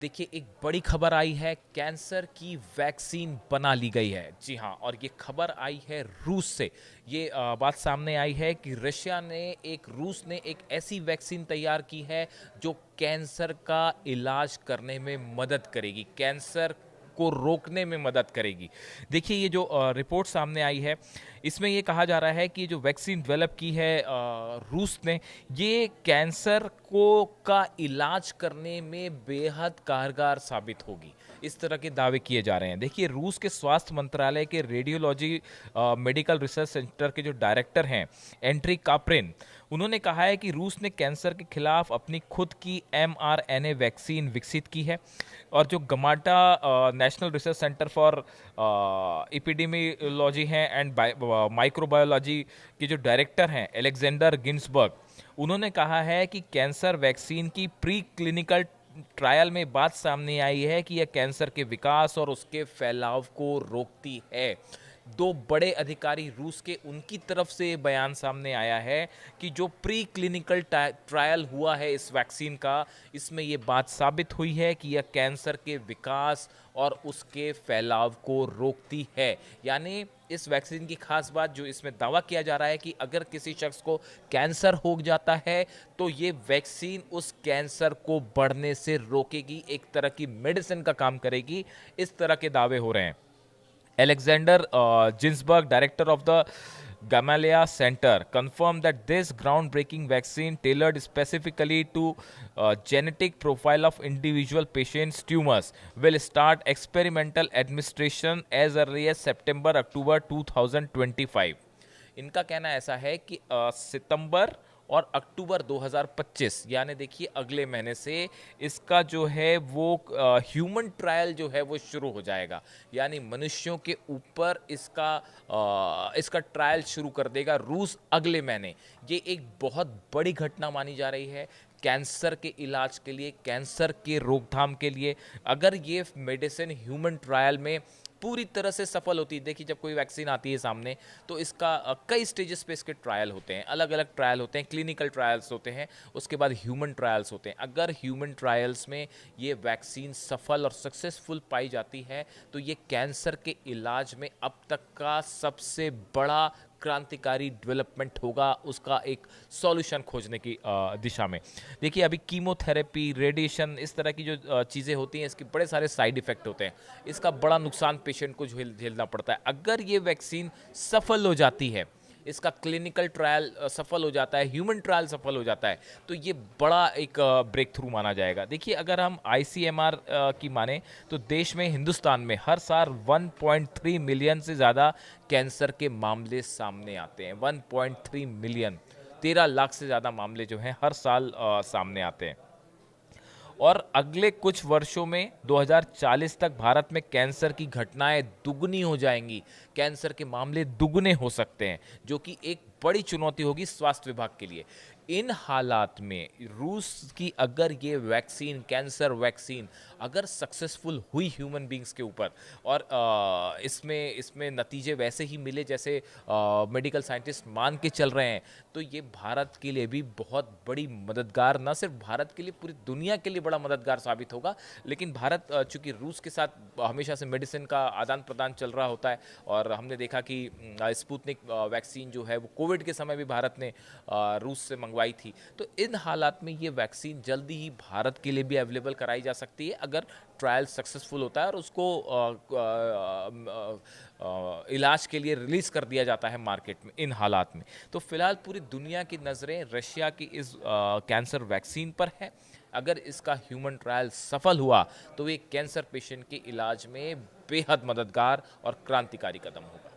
देखिए, एक बड़ी खबर आई है। कैंसर की वैक्सीन बना ली गई है। जी हाँ, और ये खबर आई है रूस से। ये बात सामने आई है कि रूस ने एक ऐसी वैक्सीन तैयार की है जो कैंसर का इलाज करने में मदद करेगी, कैंसर को रोकने में मदद करेगी। देखिए, ये जो रिपोर्ट सामने आई है, इसमें ये कहा जा रहा है कि जो वैक्सीन डेवलप की है रूस ने, ये कैंसर को का इलाज करने में बेहद कारगर साबित होगी। इस तरह के दावे किए जा रहे हैं। देखिए, रूस के स्वास्थ्य मंत्रालय के रेडियोलॉजी मेडिकल रिसर्च सेंटर के जो डायरेक्टर हैं, एंट्री काप्रिन, उन्होंने कहा है कि रूस ने कैंसर के खिलाफ अपनी खुद की mRNA वैक्सीन विकसित की है। और जो गमाटा national research centre for epidemiology हैं एंड माइक्रोबायोलॉजी के जो डायरेक्टर हैं, एलेक्जेंडर गिन्सबर्ग, उन्होंने कहा है कि कैंसर वैक्सीन की प्री क्लिनिकल ट्रायल में बात सामने आई है कि यह कैंसर के विकास और उसके फैलाव को रोकती है। दो बड़े अधिकारी रूस के, उनकी तरफ से ये बयान सामने आया है कि जो प्री क्लिनिकल ट्रायल हुआ है इस वैक्सीन का, इसमें ये बात साबित हुई है कि यह कैंसर के विकास और उसके फैलाव को रोकती है। यानी इस वैक्सीन की खास बात जो इसमें दावा किया जा रहा है कि अगर किसी शख्स को कैंसर हो जाता है तो ये वैक्सीन उस कैंसर को बढ़ने से रोकेगी, एक तरह की मेडिसिन का काम करेगी। इस तरह के दावे हो रहे हैं। Alexander Ginsberg, director of the Gamaleya Center, confirmed that this groundbreaking vaccine, tailored specifically to genetic profile of individual patients' tumors, will start experimental administration as early as September-October 2025. इनका कहना ऐसा है कि सितंबर और अक्टूबर 2025, यानी देखिए अगले महीने से इसका जो है वो ह्यूमन ट्रायल जो है वो शुरू हो जाएगा। यानी मनुष्यों के ऊपर इसका ट्रायल शुरू कर देगा रूस अगले महीने। ये एक बहुत बड़ी घटना मानी जा रही है कैंसर के इलाज के लिए, कैंसर के रोकथाम के लिए। अगर ये मेडिसिन ह्यूमन ट्रायल में पूरी तरह से सफल होती है, देखिए जब कोई वैक्सीन आती है सामने तो इसका कई स्टेजेस पे इसके ट्रायल होते हैं, अलग अलग ट्रायल होते हैं, क्लिनिकल ट्रायल्स होते हैं, उसके बाद ह्यूमन ट्रायल्स होते हैं। अगर ह्यूमन ट्रायल्स में ये वैक्सीन सफल और सक्सेसफुल पाई जाती है तो ये कैंसर के इलाज में अब तक का सबसे बड़ा क्रांतिकारी डेवलपमेंट होगा, उसका एक सॉल्यूशन खोजने की दिशा में। देखिए, अभी कीमोथेरेपी, रेडिएशन, इस तरह की जो चीज़ें होती हैं, इसके बड़े सारे साइड इफ़ेक्ट होते हैं। इसका बड़ा नुकसान पेशेंट को झेलना पड़ता है। अगर ये वैक्सीन सफल हो जाती है, इसका क्लिनिकल ट्रायल सफल हो जाता है, ह्यूमन ट्रायल सफल हो जाता है, तो ये बड़ा एक ब्रेक थ्रू माना जाएगा। देखिए, अगर हम ICMR की माने तो देश में, हिंदुस्तान में हर साल 1.3 मिलियन से ज़्यादा कैंसर के मामले सामने आते हैं। 1.3 मिलियन, 13 लाख से ज़्यादा मामले जो हैं हर साल सामने आते हैं। और अगले कुछ वर्षों में 2040 तक भारत में कैंसर की घटनाएं दुगनी हो जाएंगी, कैंसर के मामले दुगने हो सकते हैं, जो कि एक बड़ी चुनौती होगी स्वास्थ्य विभाग के लिए। इन हालात में रूस की अगर ये वैक्सीन, कैंसर वैक्सीन अगर सक्सेसफुल हुई ह्यूमन बींग्स के ऊपर, और इसमें नतीजे वैसे ही मिले जैसे मेडिकल साइंटिस्ट मान के चल रहे हैं, तो ये भारत के लिए भी बहुत बड़ी मददगार, न सिर्फ भारत के लिए, पूरी दुनिया के लिए बड़ा मददगार साबित होगा। लेकिन भारत चूंकि रूस के साथ हमेशा से मेडिसिन का आदान प्रदान चल रहा होता है, और हमने देखा कि स्पुतनिक वैक्सीन जो है वो कोविड के समय भी भारत ने रूस से मंगवाई थी। तो इन हालात में ये वैक्सीन जल्दी ही भारत के लिए भी अवेलेबल कराई जा सकती है अगर ट्रायल सक्सेसफुल होता है और उसको इलाज के लिए रिलीज कर दिया जाता है मार्केट में इन हालात में। तो फिलहाल पूरी दुनिया की नज़रें रशिया की इस कैंसर वैक्सीन पर है। अगर इसका ह्यूमन ट्रायल सफल हुआ तो ये कैंसर पेशेंट के इलाज में बेहद मददगार और क्रांतिकारी कदम होगा।